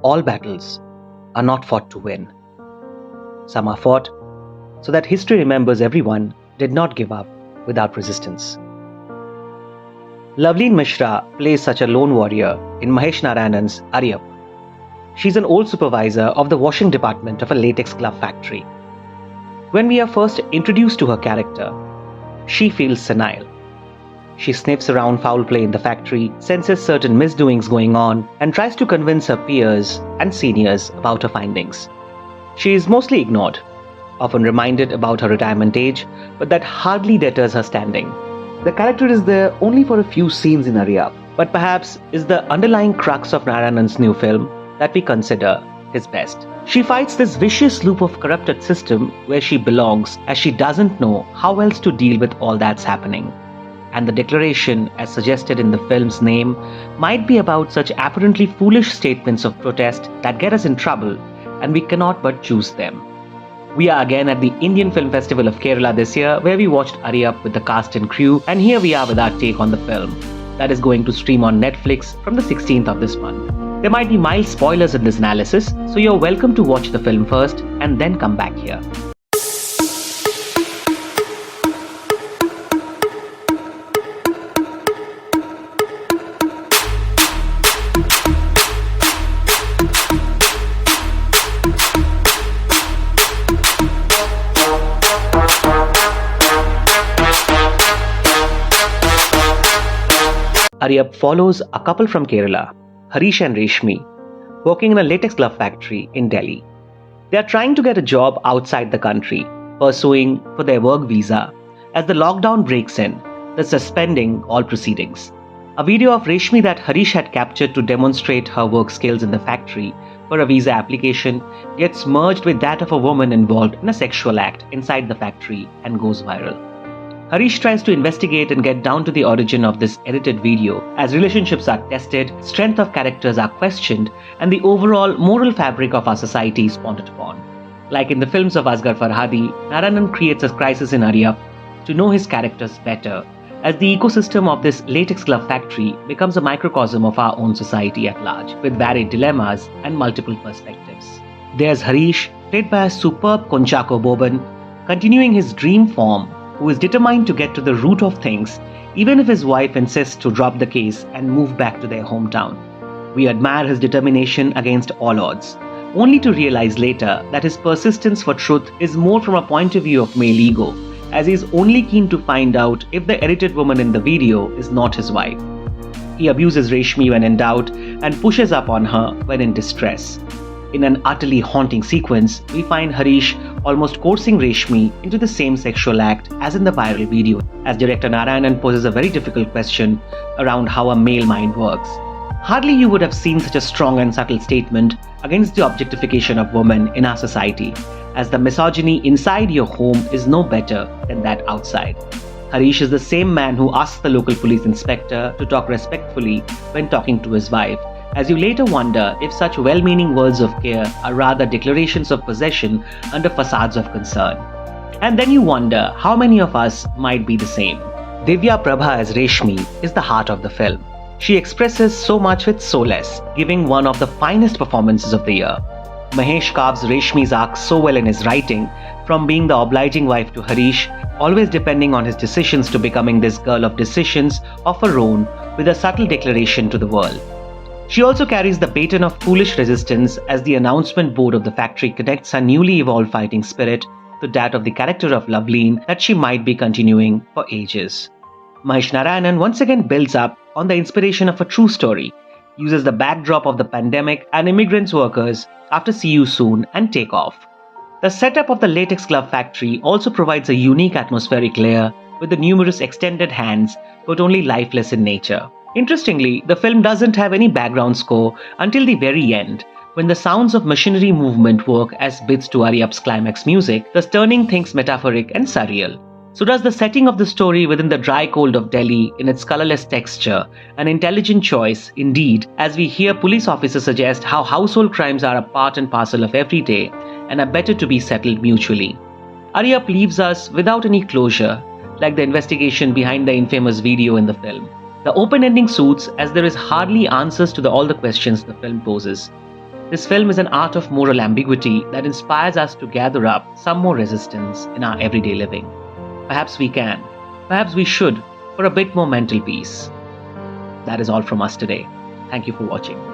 all battles are not fought to win. Some are fought so that history remembers everyone did not give up without resistance. Loveleen Mishra plays such a lone warrior in Mahesh Narayanan's Ariyippu. She's an old supervisor of the washing department of a latex glove factory. When we are first introduced to her character, she feels senile. She sniffs around foul play in the factory, senses certain misdoings going on, and tries to convince her peers and seniors about her findings. She is mostly ignored, often reminded about her retirement age, but that hardly deters her standing. The character is there only for a few scenes in Ariyippu, but perhaps is the underlying crux of Narayanan's new film that we consider his best. She fights this vicious loop of corrupted system where she belongs, as she doesn't know how else to deal with all that's happening. And the declaration, as suggested in the film's name, might be about such apparently foolish statements of protest that get us in trouble, and we cannot but choose them. We are again at the Indian Film Festival of Kerala this year, where we watched Ariyippu with the cast and crew, and here we are with our take on the film. That is going to stream on Netflix from the 16th of this month. There might be mild spoilers in this analysis, so you're welcome to watch the film first and then come back here. Ariyippu follows a couple from Kerala, Harish and Reshmi, working in a latex glove factory in Delhi. They are trying to get a job outside the country, pursuing for their work visa, as the lockdown breaks in, thus suspending all proceedings. A video of Reshmi that Harish had captured to demonstrate her work skills in the factory for a visa application gets merged with that of a woman involved in a sexual act inside the factory and goes viral. Harish tries to investigate and get down to the origin of this edited video, as relationships are tested, strength of characters are questioned, and the overall moral fabric of our society is pondered upon. Like in the films of Asghar Farhadi, Narayanan creates a crisis in Ariyippu to know his characters better, as the ecosystem of this latex glove factory becomes a microcosm of our own society at large, with varied dilemmas and multiple perspectives. There's Harish, played by a superb Kunchacko Boban, continuing his dream form, who is determined to get to the root of things, even if his wife insists to drop the case and move back to their hometown. We admire his determination against all odds, only to realize later that his persistence for truth is more from a point of view of male ego, as he is only keen to find out if the edited woman in the video is not his wife. He abuses Reshmi when in doubt and pushes up on her when in distress. In an utterly haunting sequence, we find Harish almost coercing Reshmi into the same sexual act as in the viral video, as director Narayanan poses a very difficult question around how a male mind works. Hardly you would have seen such a strong and subtle statement against the objectification of women in our society, as the misogyny inside your home is no better than that outside. Harish is the same man who asks the local police inspector to talk respectfully when talking to his wife, as you later wonder if such well-meaning words of care are rather declarations of possession under facades of concern. And then you wonder how many of us might be the same. Divya Prabha as Reshmi is the heart of the film. She expresses so much with so less, giving one of the finest performances of the year. Mahesh carves Reshmi's arc so well in his writing, from being the obliging wife to Harish, always depending on his decisions, to becoming this girl of decisions of her own with a subtle declaration to the world. She also carries the baton of foolish resistance, as the announcement board of the factory connects her newly evolved fighting spirit to that of the character of Loveleen that she might be continuing for ages. Mahesh Narayanan once again builds up on the inspiration of a true story, uses the backdrop of the pandemic and immigrants workers after See You Soon and Take Off. The setup of the latex glove factory also provides a unique atmospheric layer with the numerous extended hands, but only lifeless in nature. Interestingly, the film doesn't have any background score until the very end, when the sounds of machinery movement work as bits to Ariyippu's climax music, thus turning things metaphoric and surreal. So does the setting of the story within the dry cold of Delhi in its colorless texture, an intelligent choice indeed, as we hear police officers suggest how household crimes are a part and parcel of every day and are better to be settled mutually. Ariyippu leaves us without any closure, like the investigation behind the infamous video in the film. The open ending suits, as there is hardly answers to all the questions the film poses. This film is an art of moral ambiguity that inspires us to gather up some more resistance in our everyday living. Perhaps we can, perhaps we should, for a bit more mental peace. That is all from us today. Thank you for watching.